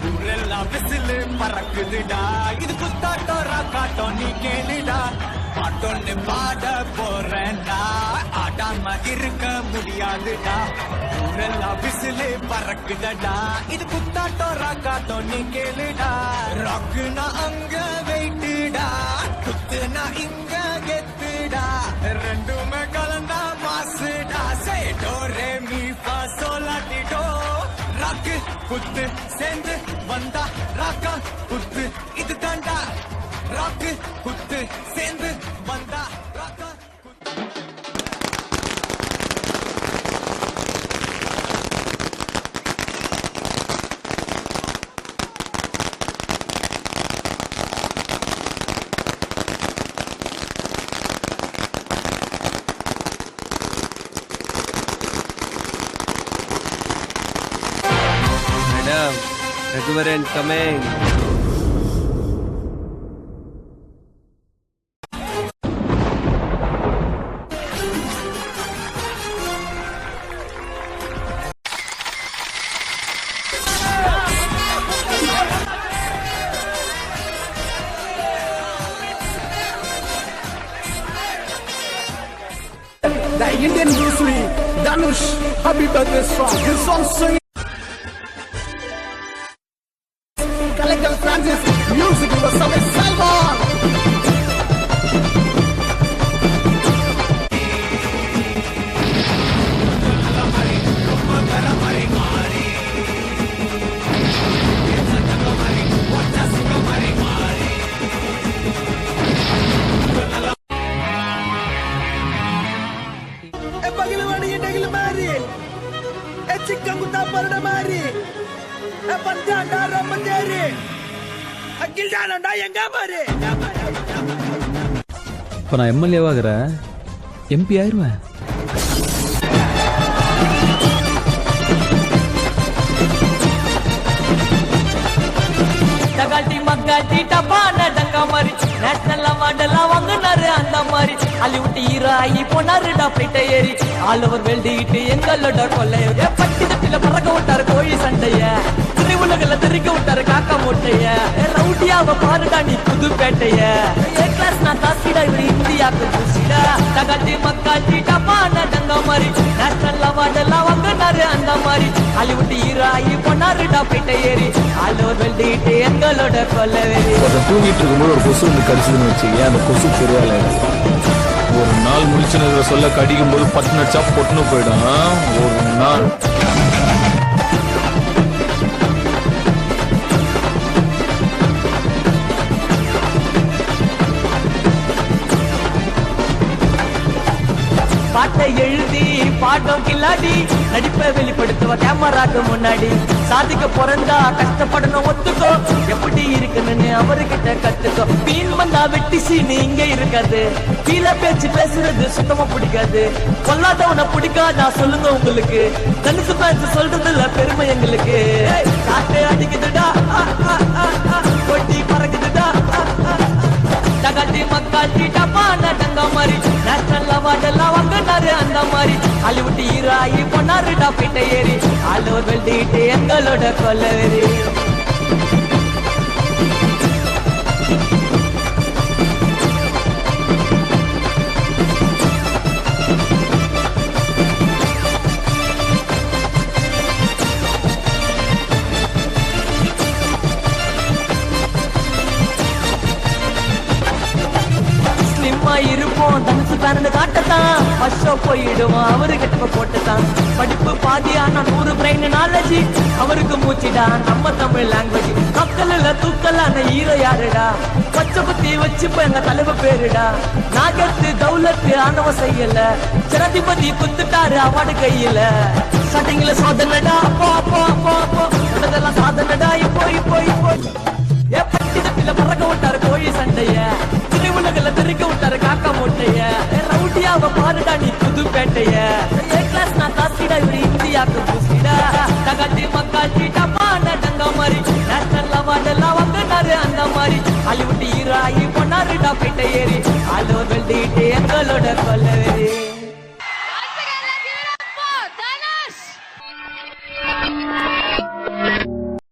ஊரெல்லாம் விசிலு பறக்குதுடா இது குத்தாட்டோ ராக்காட்டோ நீ கேளுடா பாட்டொன்னு பாட போறேன்டா ஆடாம இருக்க முடியாதுடா ஊரெல்லாம் விசிலு பறக்குதடா இது குத்தாட்டோ ராக்காட்டோ நீ கேளுடா ராக்குனா அங்க வெயிட்டுடா குத்துனா இங்க கெத்துடா ரெண்டுமே கலந்தா மாசுடா சேடோரே மீ பா சோலாட்டிடோ ராக்கு குத்து சேர்ந்து வந்தா ராக்கா குத்து இது தாண்டா ராக்கு குத்து சேர்ந்து வந்தா Raqqa Madam, Raghuvaran coming. The Indian Bruce Lee, Dhanush, happy birthday song. This song singing. Collector Francis, music was Samay Salman. Pagilawani indagil mari, chicken kuta parda mari, pandana ramadari, akildana na yenga mari. இப்போ நான் MLA ஆகிறேன், MP ஆயிடுவேன். தகாட்டி மக்காட்டி டப்பான டங்கா மாதிரி national அவார்டெல்லாம் வாங்கினாரு அந்த மாதிரி Hollywood hero ஆகி போனாருடா பிளைட்ட ஏறி ஆல் ஓவர் வேல்டிட்டு எங்களோட கொள்ளைய பட்டி தட்டில பறக்க விட்டாரு கோழி சண்டைய திரையுலகில தெரிக்க விட்டாரு காக்கா மூட்டைய ரவுடியாவ பாருடா நீ புதுப்பேட்டைய ஏ கிளாஸ் நான் தாசிடா இவர் இந்தியாவுக்கு பூசிடா தகாட்டி மக்காட்டி டப்பான டங்கா மாதிரி நேஷனல் அவார்டெல்லாம் வாங்கினாரு அந்த மாதிரி ஹாலிவுட் ஹீரோ ஆகி போனாருடா பிளைட்ட ஏறி ஆல் ஓவர் வேல்டிட்டு எங்களோட கொள்ளைவேறி தூங்கிட்டு இருக்கும்போது ஒரு கொசு வந்து கடிச்சதுன்னு வச்சுக்கேன். அந்த கொசு பெருவாள் ஒரு நாள் முடிச்சுன்னு சொல்ல கடிக்கும் போது பட்டு நடிச்சா பொட்டுன்னு போயிடும். ஒரு நாள் பாட்டை எழுதி பாட்டம் கில்லாடி நடிப்பை வெளிப்படுத்துவ கேமராக்கு முன்னாடி சாதிக்க பிறந்தா கஷ்டப்படணும் ஒத்துக்கோ எப்படி இருக்குன்னு அவர்கிட்ட கத்துக்கோ மீன் வந்தா வெட்டி சீனு இங்க இருக்காது கீழே பேச்சு பேசுறது சுத்தமா பிடிக்காது கொல்லாதவனை பிடிக்காதா சொல்லுங்க உங்களுக்கு தனுசு பேச்சு சொல்றதுல பெருமை எங்களுக்கு காட்டு அடிக்குதுடா கொட்டி பறக்குதுடா தகாட்டி மக்காட்டி டப்பான டங்கா மாதிரி நேஷனல் அவார்டெல்லாம் வாங்கினாரு அந்த மாதிரி ஹாலிவுட் ஹீரோ ஆகி போனாருடா பிட்ட ஏறி ஆல் ஓவர் வேல்டிட்டு எங்களோட கொள்ளைவேறி இருப்போம் தனுசு பேரண்டு காட்டத்தான் பஷோ போயிடுவோம் அவரு கிட்ட போட்டுதான் படிப்பு பாதியான 100 பிரெயின் நாலேஜ் அவருக்கு மூச்சிடா நம்ம தமிழ் லாங்குவேஜ் மக்கள்ல தூக்கலான ஹீரோ யாருடா பச்சை பத்தி வச்சுப்ப எங்க தலைவ பேருடா நாகத்து தௌலத்து ஆணவ செய்யல ஜனாதிபதி குத்துட்டாரு அவார்டு கையில ஸ்டார்டிங்ல சோதனடா சாதனடா இப்போ இப்போ இப்போ பட்டி தட்டில பறக்க விட்டாரு கோழி சண்டைய திரையுலகில தெரிக்க விட்டாரு காக்கா மூட்டைய ரவுடியாவ பாருடா நீ புதுப்பேட்டைய ஏ கிளாஸ் நான் தாசிடா இவர் இந்தியாவுக்கு பூசிடா தகாட்டி மக்காட்டி டப்பான டங்கா மாதிரி நேஷனல் அவார்டெல்லாம் வாங்கினாரு அந்த மாதிரி ஹாலிவுட் ஹீரோ ஆகி போனாருடா பிட்ட ஏறி ஆல் ஓவர் வேல்டிட்டு எங்களோட கொள்ளைவேறி